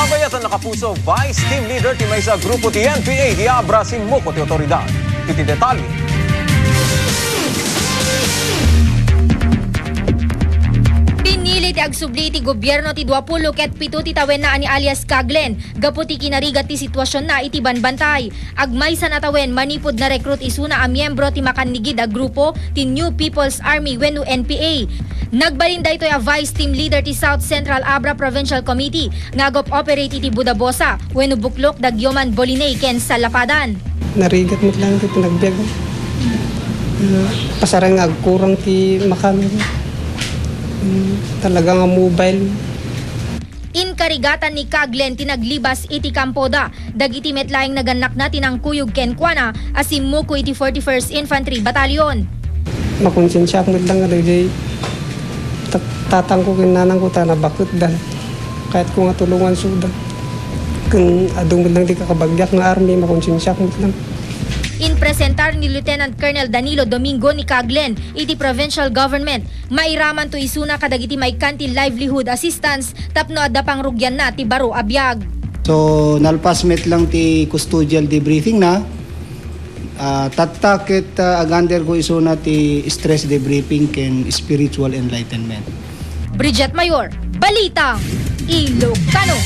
Babayatan na Kapuso, Vice Team Leader Timay sa Grupo TNPA, Diabra si Moko ti Otoridad. Iti detalye. Pinili ti agsubli ti gobyerno ti 20 ket 7 ti tawen na ani alias Kaglen. Gaputi kinarigat ti sitwasyon na iti banbantay. Agmay sa natawen manipod na recruit isuna a miyembro ti makanigid a grupo ti New People's Army wenno NPA. Nagbalinda ito a Vice Team Leader ti South Central Abra Provincial Committee ngagop operate iti Budabosa wenno buklok dagyoman Bolinay ken sa Lapadan. Narigat mo lang iti pinagbiag. Pasarang agkurang ti makamit. Talaga nga mobile. Inkarigatan ni Kaglen tinaglibas iti Kampoda. Dagiti metlaing naganak na tinangkuyog ken kuana asimuko iti 41st Infantry Battalion. Makonsensya mo lang nga rin. Tatang ko kinanang ko na bakit dahil kahit ko nga tulungan suda. Kung adong mo lang di kakabagyak nga army, makonsensya mo lang. Inpresentar ni Lieutenant Colonel Danilo Domingo ni Kaglen iti provincial government. Mairaman to isuna kadagiti may kanti livelihood assistance tapno adda pangrugyan na ti baro abiyag. So nalpasmet lang ti custodial debriefing na. Tatakit agander ko isuna ti stress debriefing ken spiritual enlightenment. Bridget Mayor, Balita, Ilocano.